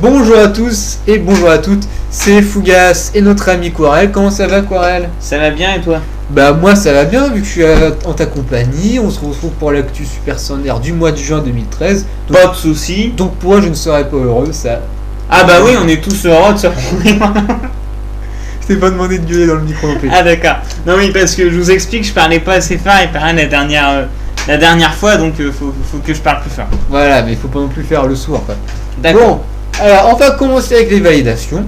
Bonjour à tous et bonjour à toutes, c'est Fougas et notre ami Quarel. Comment ça va, Quarel? Ça va bien et toi? Bah moi ça va bien vu que je suis en ta compagnie. On se retrouve pour l'actu Super Sondaire du mois de juin 2013. Donc, Pas de soucis. donc pourquoi je ne serais pas heureux, ça? Ah bah oui, on est tous heureux de se retrouver. Je t'ai pas demandé de gueuler dans le micro non plus. Ah d'accord. Non oui, parce que je vous explique, je parlais pas assez fort et pareil la dernière fois, donc faut que je parle plus fort. Voilà, mais il faut pas non plus faire le sourd quoi. D'accord. Bon, alors on va commencer avec les validations.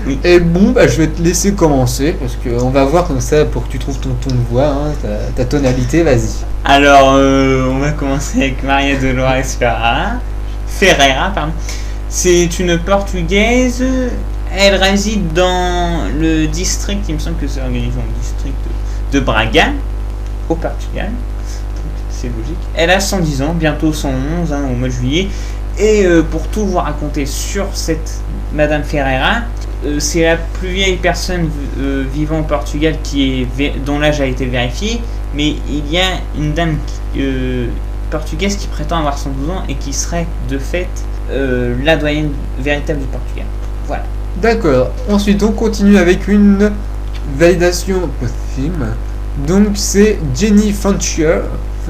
Oui. Et bon, bah, je vais te laisser commencer parce qu'on va voir comme ça pour que tu trouves ton ton de voix, hein, ta tonalité, vas-y. Alors, on va commencer avec Maria Dolores Ferreira, pardon. C'est une Portugaise. Elle réside dans le district, il me semble que c'est organisé dans le district de Braga, au Portugal. C'est logique. Elle a 110 ans, bientôt 111 au mois de juillet. Et pour tout vous raconter sur cette Madame Ferreira, c'est la plus vieille personne vivant au Portugal dont l'âge a été vérifié. Mais il y a une dame portugaise qui prétend avoir 112 ans et qui serait de fait la doyenne véritable du Portugal. Voilà. D'accord. Ensuite, on continue avec une validation posthume. Donc, c'est Jenny Fancher,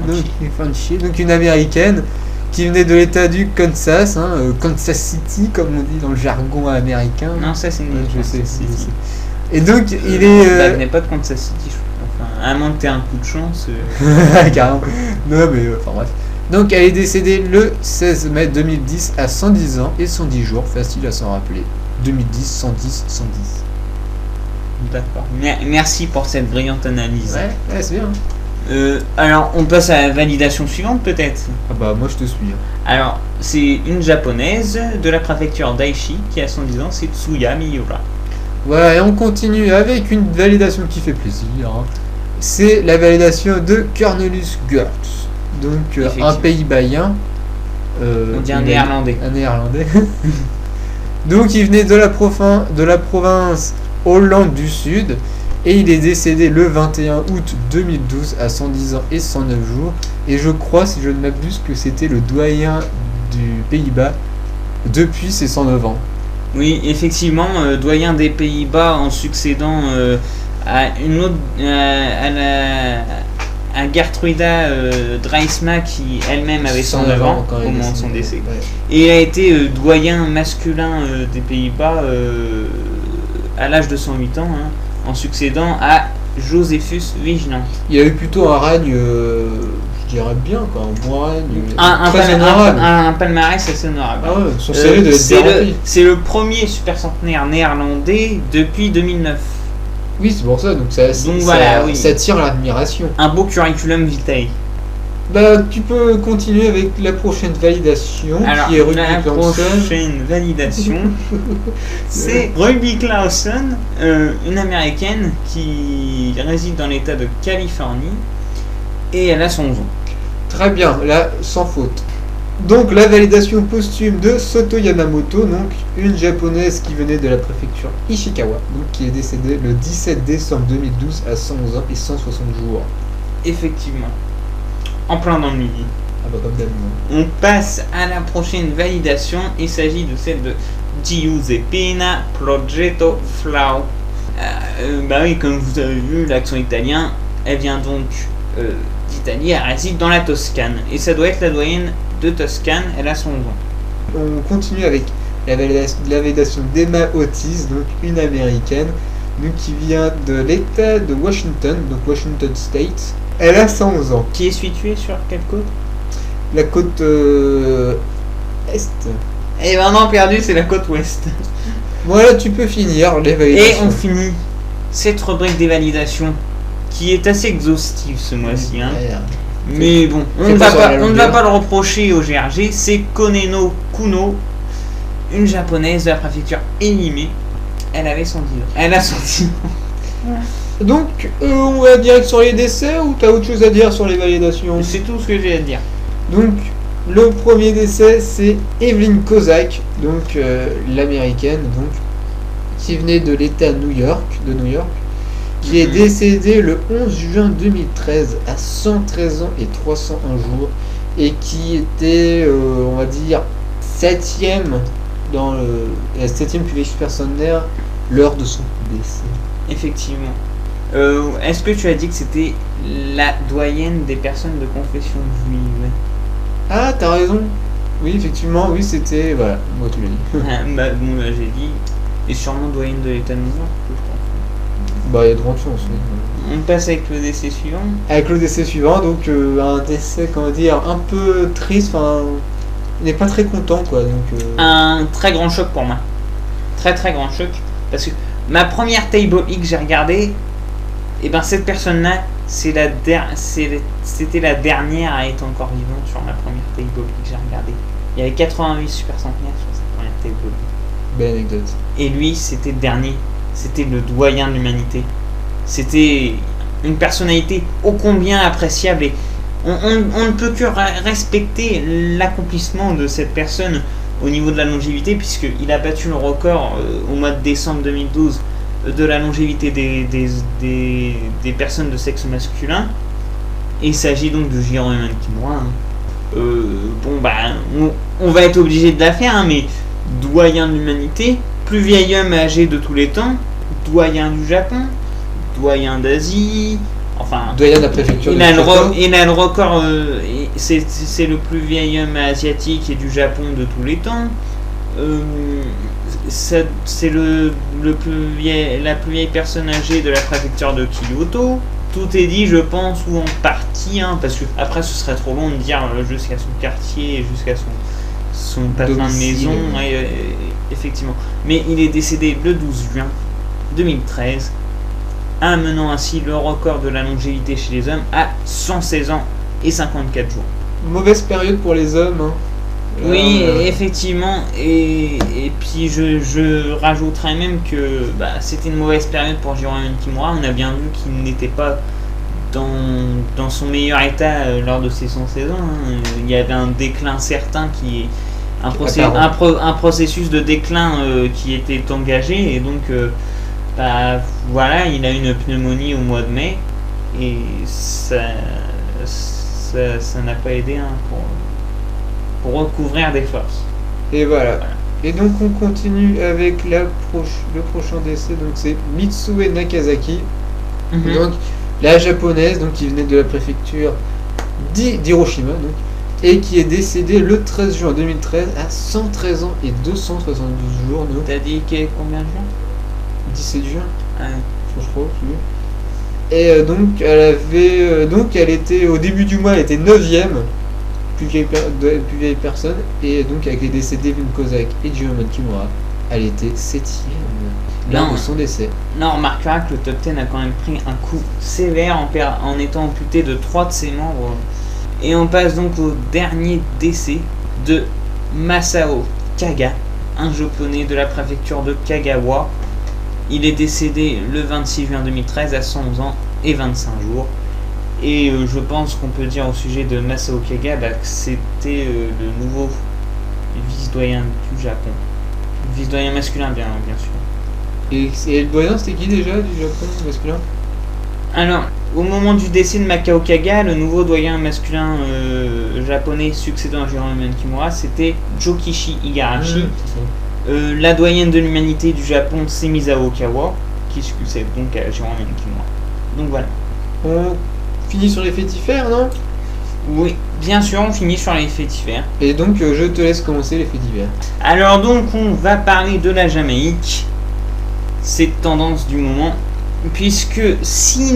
donc une américaine qui venait de l'état du Kansas, Kansas City, comme on dit dans le jargon américain. Non, ça c'est une. Je sais. Et donc, il est. Elle n'est pas de Kansas City, je crois. Enfin, à moins que tu aies un coup de chance. Carrément. Non, mais enfin bref. Donc, elle est décédée le 16 mai 2010 à 110 ans et 110 jours, facile à s'en rappeler. 2010, 110, 110. D'accord. Merci pour cette brillante analyse. Ouais, c'est bien. Alors, on passe à la validation suivante, peut-être. Ah bah, moi je te suis. Alors, c'est une japonaise de la préfecture d'Aichi qui a 110 ans, c'est Tsuya Miura. Voilà, et on continue avec une validation qui fait plaisir. C'est la validation de Cornelius Gertz. Donc, un pays baïen. On dit un néerlandais. Un néerlandais. Donc, il venait de la province Hollande du Sud. Et il est décédé le 21 août 2012 à 110 ans et 109 jours. Et je crois, si je ne m'abuse, que c'était le doyen du Pays-Bas depuis ses 109 ans. Oui, effectivement, doyen des Pays-Bas en succédant à une autre, à Gertruida Draaisma qui elle-même avait 109 ans au moment de son décès. Ouais. Et il a été doyen masculin des Pays-Bas à l'âge de 108 ans. En succédant à Josephus Vigeland. Il a eu plutôt un règne, je dirais bien, quoi, un bon règne. Un palmarès assez honorable. Ah ouais, son CV devait être bien. C'est le premier super centenaire néerlandais depuis 2009. Oui, c'est pour ça, donc ça attire l'admiration. Un beau curriculum vitae. Bah, tu peux continuer avec la prochaine validation. Alors, qui est Ruby Clausen. Prochaine validation, c'est Ruby Clausen, une américaine qui réside dans l'état de Californie et elle a 111 ans. Très bien, là, sans faute. Donc, la validation posthume de Soto Yamamoto, donc une japonaise qui venait de la préfecture Ishikawa, donc qui est décédée le 17 décembre 2012 à 111 ans et 160 jours. Effectivement. En plein dans le midi. Ah bah comme d'habitude. On passe à la prochaine validation. Il s'agit de celle de Giuseppina Progetto Flau. Bah oui, comme vous avez vu, l'accent italien, elle vient donc d'Italie, elle réside dans la Toscane. Et ça doit être la doyenne de Toscane, elle a 111 ans. On continue avec la validation d'Emma Otis, donc une américaine, donc qui vient de l'état de Washington, donc Washington State. Elle a 111 ans. Qui est située sur quelle côte? La côte est. Et maintenant perdu, c'est la côte ouest. Voilà, tu peux finir les validations. Et on finit cette rubrique des validations qui est assez exhaustive ce mois-ci. Mais bon, on ne va pas le reprocher au GRG. C'est Koneno Kuno, une japonaise de la préfecture Ehime. Elle avait 110 ans. Elle a 110 ans. Donc, on va direct sur les décès ou t'as autre chose à dire sur les validations? C'est tout ce que j'ai à dire. Donc, le premier décès, c'est Evelyn Kozak, donc l'américaine, donc qui venait de l'État de New York, qui est décédée le 11 juin 2013 à 113 ans et 301 jours, et qui était, on va dire, 7e la 7ème plus vieille supercentenaire l'heure de son décès. Effectivement. Est-ce que tu as dit que c'était la doyenne des personnes de confession juive? Ah, t'as raison. Oui, effectivement, oui, c'était... Voilà, moi tu l'as dit. Bon, j'ai dit. Et sûrement doyenne de l'État de New York, je pense. Bah, il y a de grandes chances, oui. On passe avec le décès suivant. Avec le décès suivant, donc un décès, comment dire, un peu triste, enfin... On n'est pas très content, quoi, donc... Un très grand choc pour moi. Très très grand choc. Parce que ma première Table X que j'ai regardée, et ben cette personne-là, c'était la dernière à être encore vivante sur ma première Table X que j'ai regardée. Il y avait 88 super centenaires sur cette première Table X. Belle anecdote. Et lui, c'était le dernier. C'était le doyen de l'humanité. C'était une personnalité ô combien appréciable. Et on ne peut que respecter l'accomplissement de cette personne au niveau de la longévité, puisqu'il a battu le record au mois de décembre 2012 de la longévité des personnes de sexe masculin. Et il s'agit donc de Jiro Kimura. Bon, bah, on va être obligé de la faire, hein, mais doyen de l'humanité, plus vieil homme âgé de tous les temps, doyen du Japon, doyen d'Asie, enfin... Doyen de la préfecture il a le record, c'est le plus vieil homme asiatique et du Japon de tous les temps. C'est la plus vieille personne âgée de la préfecture de Kyoto. Tout est dit, je pense, ou en partie, hein, parce que après ce serait trop long de dire jusqu'à son quartier, jusqu'à son patelin de maison, effectivement. Mais il est décédé le 12 juin 2013, amenant ainsi le record de la longévité chez les hommes à 116 ans et 54 jours. Mauvaise période pour les hommes, hein. Oui, effectivement, et puis je rajouterais même que c'était une mauvaise période pour Jiro Kimura. On a bien vu qu'il n'était pas dans son meilleur état lors de ses 116 ans. Hein. Il y avait un déclin certain un processus de déclin qui était engagé, et donc voilà, il a une pneumonie au mois de mai, et ça n'a pas aidé, hein, pour recouvrir des forces. Et voilà. Et donc on continue avec le prochain décès, donc c'est Mitsue Nakazaki, donc la japonaise, donc qui venait de la préfecture d'Hiroshima, donc, et qui est décédée le 13 juin 2013 à 113 ans et 272 jours. Donc. T'as dit combien de juin? 17 juin. Ah, je crois. Et donc elle était au début du mois, elle était 9ème. Plus vieille personne, et donc avec les décès d'Evin Kozak et Jiro Kimura, elle était 7ème lors de son décès. Là, on remarquera que le top 10 a quand même pris un coup sévère en étant amputé de 3 de ses membres. Et on passe donc au dernier décès de Masao Kaga, un japonais de la préfecture de Kagawa. Il est décédé le 26 juin 2013 à 111 ans et 25 jours. Et je pense qu'on peut dire au sujet de Masao Kaga que c'était le nouveau vice-doyen du Japon. Vice-doyen masculin, bien sûr. Et le doyen, c'était qui déjà du Japon masculin? Alors, au moment du décès de Masao Kaga, le nouveau doyen masculin japonais succédant à Jiro Kimura, c'était Jokichi Igarashi. La doyenne de l'humanité du Japon, c'est Misao Okawa, qui succède donc à Jiro Kimura. Donc voilà. On finit sur les faits divers, non? Oui, bien sûr, on finit sur les faits divers. Et donc, je te laisse commencer les faits divers. Alors donc, on va parler de la Jamaïque. C'est tendance du moment, puisque 6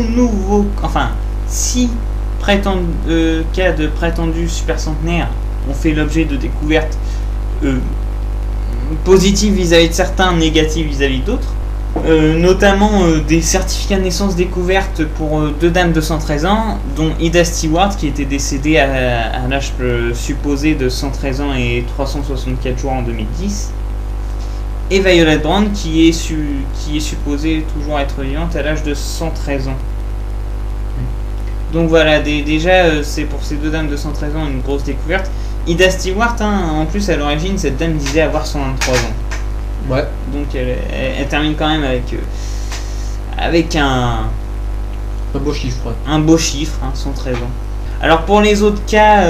cas de prétendus supercentenaires ont fait l'objet de découvertes positives vis-à-vis de certains, négatives vis-à-vis d'autres. Notamment des certificats de naissance découvertes pour 2 dames de 113 ans, dont Ida Stewart, qui était décédée à l'âge supposé de 113 ans et 364 jours en 2010, et Violet Brown, qui est supposée toujours être vivante à l'âge de 113 ans. Donc voilà, déjà c'est pour ces 2 dames de 113 ans une grosse découverte. Ida Stewart, en plus à l'origine, cette dame disait avoir 123 ans. Ouais. Donc elle termine quand même avec un beau chiffre. Un beau chiffre, 113 ans. Alors pour les autres cas,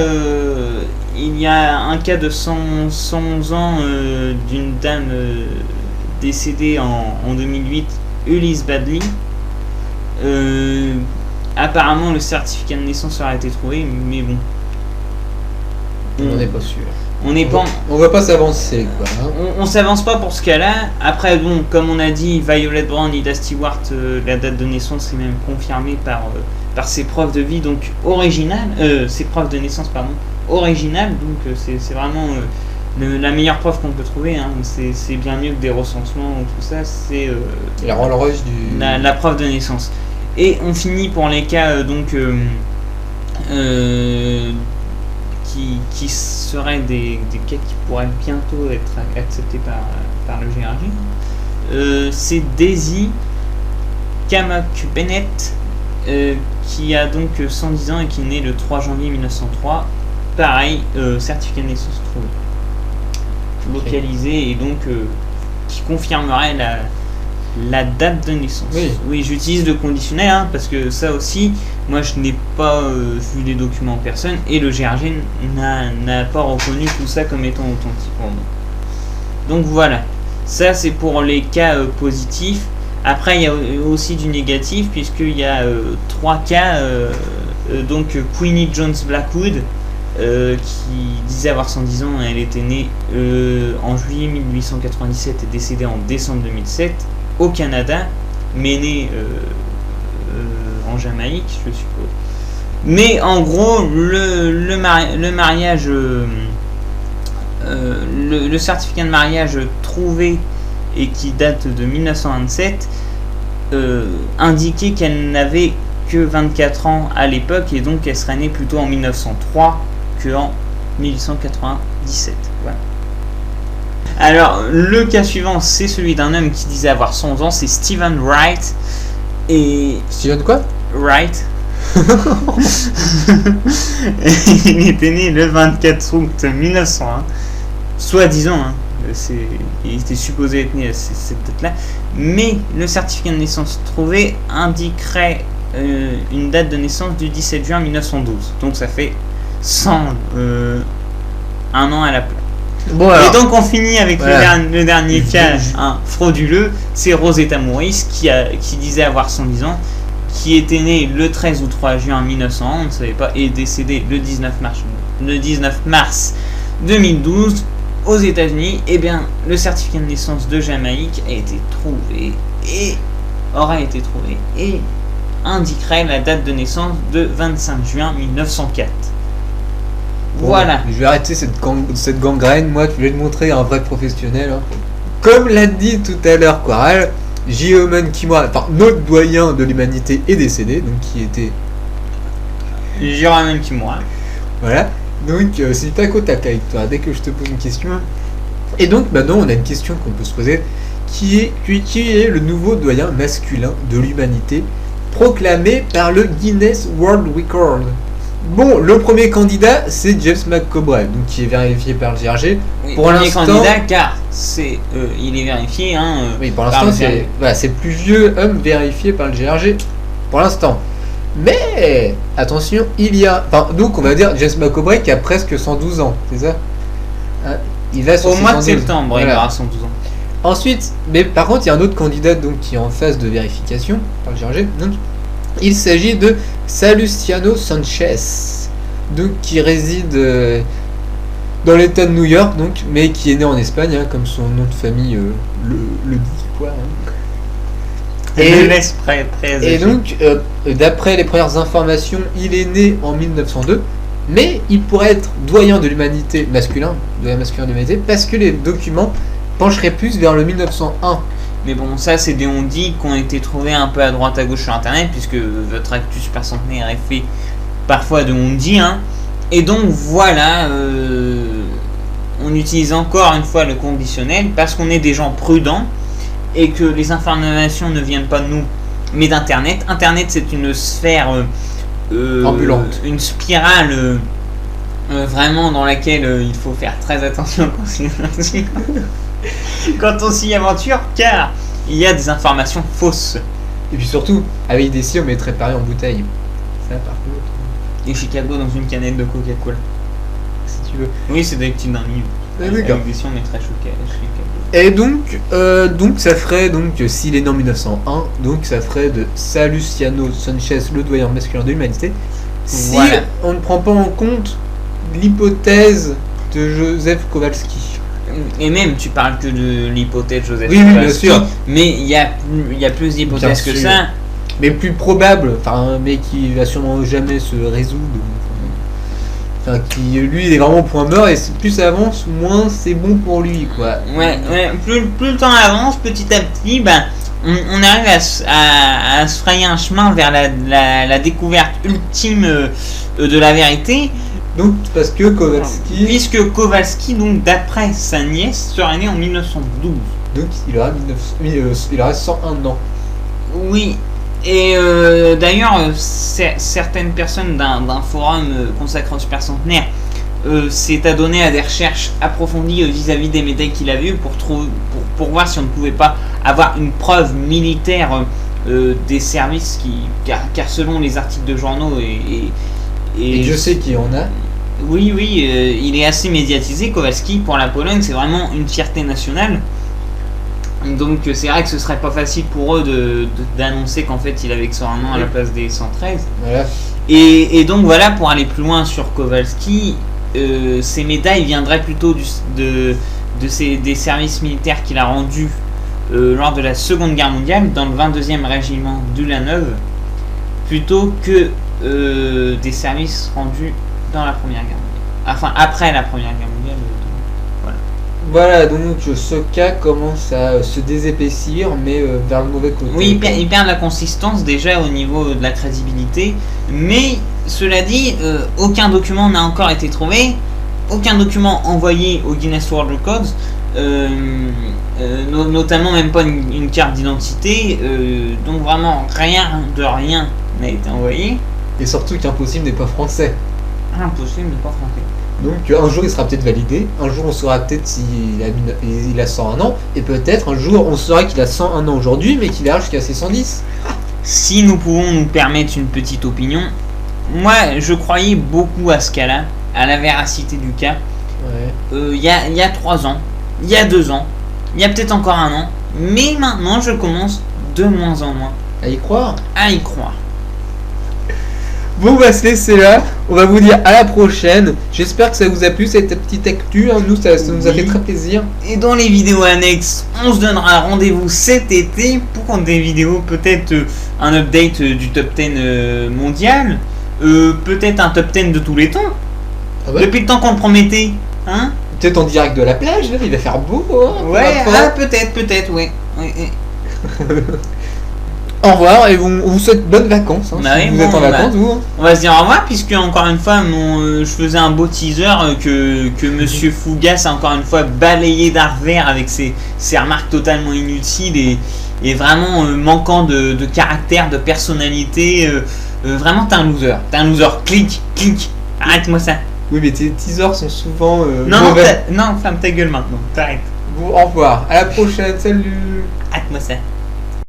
il y a un cas de 111 ans d'une dame décédée en 2008, Ulysse Badley. Apparemment le certificat de naissance aurait été trouvé, mais bon. On n'est pas sûr. On va pas s'avancer, quoi. Hein. On s'avance pas pour ce cas-là. Après, bon, comme on a dit, Violet Brown, Ida Stewart, la date de naissance est même confirmée par ses preuves de vie, donc originales. Ses preuves de naissance, pardon, originales. Donc c'est vraiment la meilleure preuve qu'on peut trouver. Hein. C'est bien mieux que des recensements ou tout ça. C'est la Rolls Royce la preuve de naissance. Et on finit pour les cas qui seraient des cas qui pourraient bientôt être acceptés par le GRG. C'est Daisy Kamak Bennett qui a donc 110 ans et qui est née le 3 janvier 1903. Pareil, certificat de naissance trouvé. Localisé et donc qui confirmerait la date de naissance. Oui, j'utilise le conditionnel hein, parce que ça aussi, moi je n'ai pas vu les documents en personne et le GRG n'a pas reconnu tout ça comme étant authentique pour moi. Donc voilà, ça c'est pour les cas positifs. Après il y a aussi du négatif puisqu'il y a 3 cas, donc Queenie Jones Blackwood qui disait avoir 110 ans, elle était née en juillet 1897 et décédée en décembre 2007 au Canada, mais née en Jamaïque, je suppose. Mais en gros, le mariage, le certificat de mariage trouvé et qui date de 1927 indiquait qu'elle n'avait que 24 ans à l'époque et donc elle serait née plutôt en 1903 qu'en 1897. Voilà. Alors, le cas suivant, c'est celui d'un homme qui disait avoir 100 ans, c'est Stephen Wright. Et Stephen quoi? Wright. Il était né le 24 août 1901. Soi-disant, hein, il était supposé être né à cette date-là. Mais le certificat de naissance trouvé indiquerait une date de naissance du 17 juin 1912. Donc ça fait 1 an à la place. Bon, alors, et donc on finit avec le dernier cas frauduleux, c'est Rosetta Morris qui disait avoir 110 ans, qui était née le 13 ou 3 juin 1901, on ne savait pas, et décédée le 19 mars 2012 aux États-Unis. Et bien le certificat de naissance de Jamaïque a été trouvé et aura été trouvé et indiquerait la date de naissance de 25 juin 1904. Voilà. Je vais arrêter cette gangrène. Moi, je vais te montrer un vrai professionnel. Hein. Comme l'a dit tout à l'heure Quaral, Jérôme Kimura, enfin notre doyen de l'humanité est décédé, donc qui était Jérôme Kimura. Voilà. Donc c'est tac au tac avec toi. Dès que je te pose une question. Et donc maintenant, on a une question qu'on peut se poser, qui est le nouveau doyen masculin de l'humanité, proclamé par le Guinness World Record. Bon, le premier candidat, c'est James McCorbray, donc qui est vérifié par le GRG. Oui, pour l'instant, candidat, car il est vérifié. Oui, pour l'instant, c'est le plus vieux homme vérifié par le GRG. Pour l'instant. Mais attention, donc on va dire James McCorbray qui a presque 112 ans, c'est ça? Il va sur au mois de septembre, voilà. Il aura 112 ans. Ensuite, mais par contre, il y a un autre candidat donc qui est en phase de vérification par le GRG. Donc, il s'agit de Salustiano Sanchez, donc qui réside dans l'État de New York, donc, mais qui est né en Espagne, hein, comme son nom de famille le dit quoi. Hein. Et donc, d'après les premières informations, il est né en 1902, mais il pourrait être doyen de l'humanité masculin, doyen masculin de l'humanité, parce que les documents pencheraient plus vers le 1901. Mais bon, ça c'est des on-dit qui ont été trouvés un peu à droite à gauche sur internet, puisque votre actu super centenaire est fait parfois de on-dit, hein. Et donc voilà, on utilise encore une fois le conditionnel parce qu'on est des gens prudents et que les informations ne viennent pas de nous mais d'internet. Internet, c'est une sphère ambulante, une spirale vraiment dans laquelle il faut faire très attention quand on s'y aventure, car il y a des informations fausses. Et puis surtout, avec des si on mettrait pareil en bouteille. Ça par contre. Et Chicago dans une canette de Coca-Cola. Si tu veux. Oui, c'est des petits d'un livre. Ah, Avec d'accord. des sons, mais très Chicago. Et donc ça ferait, donc s'il est né en 1901, donc ça ferait de Salustiano Sanchez le doyen masculin de l'humanité. Si Voilà. on ne prend pas en compte l'hypothèse de Joseph Kowalski. Et même, tu parles que de l'hypothèse Joseph Oui, oui, bien Kowalski, sûr. mais il y a plus d'hypothèses que Bien sûr. ça. Mais plus probable, enfin, mais qui va sûrement jamais se résoudre. Enfin, qui lui il est vraiment au point mort et plus ça avance, moins c'est bon pour lui, quoi. Ouais, plus le temps avance, petit à petit, ben, on arrive à se frayer un chemin vers la découverte ultime de la vérité. Donc parce que Kowalski, Puisque Kowalski, donc d'après sa nièce, serait né en 1912. donc il aura 101 ans. Oui, et d'ailleurs, certaines personnes d'un forum consacré au super centenaire s'est adonné à des recherches approfondies vis-à-vis des médailles qu'il a vues pour voir si on ne pouvait pas avoir une preuve militaire des services car selon les articles de journaux Et je sais qui en a. oui, il est assez médiatisé. Kowalski, pour la Pologne, c'est vraiment une fierté nationale. Donc c'est vrai que ce serait pas facile pour eux d'annoncer qu'en fait il avait que 101 ans à la place des 113. Voilà. Et donc voilà, pour aller plus loin sur Kowalski, ces médailles viendraient plutôt des services militaires qu'il a rendus lors de la Seconde Guerre mondiale dans le 22e régiment d'Ulanov, plutôt que des services rendus dans la Première Guerre mondiale. Enfin, après la Première Guerre mondiale. Voilà, donc ce cas commence à se désépaissir, mais vers le mauvais côté. Oui, il perd la consistance déjà au niveau de la crédibilité, mais cela dit, aucun document n'a encore été trouvé, aucun document envoyé au Guinness World Records, notamment même pas une carte d'identité, donc vraiment rien de rien n'a été envoyé. Et surtout qu'impossible n'est pas français. Impossible, mais pas français. Donc un jour il sera peut-être validé, un jour on saura peut-être s'il a 101 ans, et peut-être un jour on saura qu'il a 101 ans aujourd'hui, mais qu'il ira jusqu'à ses 110. Si nous pouvons nous permettre une petite opinion, moi je croyais beaucoup à ce cas-là, à la véracité du cas. Ouais. Il y a 3 ans, il y a 2 ans, il y a peut-être encore un an, mais maintenant je commence de moins en moins À y croire. à y croire. Bon, on va se laisser là. On va vous dire à la prochaine. J'espère que ça vous a plu cette petite actu. Hein. Nous, ça nous a fait très plaisir. Et dans les vidéos annexes, on se donnera rendez-vous cet été pour des vidéos, peut-être un update du top 10 mondial, peut-être un top 10 de tous les temps. Ah ouais. Depuis le temps qu'on le promettait, hein? Peut-être en direct de la plage, là, il va faire beau. Hein, Ouais, on va pas- peut-être, ouais. Au revoir et on vous souhaite bonnes vacances. Hein, Bah si oui, vous êtes en bon, vacances, bah. vous. Hein. On va se dire au revoir, puisque encore une fois, je faisais un beau teaser que Monsieur Fougas a encore une fois balayé d'art vert avec ses remarques totalement inutiles et vraiment manquant de caractère, de personnalité. Vraiment, t'es un loser. Clique. Arrête-moi ça. Oui, mais tes teasers sont souvent Non, mauvais. non, ferme ta gueule maintenant. T'arrêtes. Bon, au revoir. À la prochaine. Salut. Arrête-moi ça.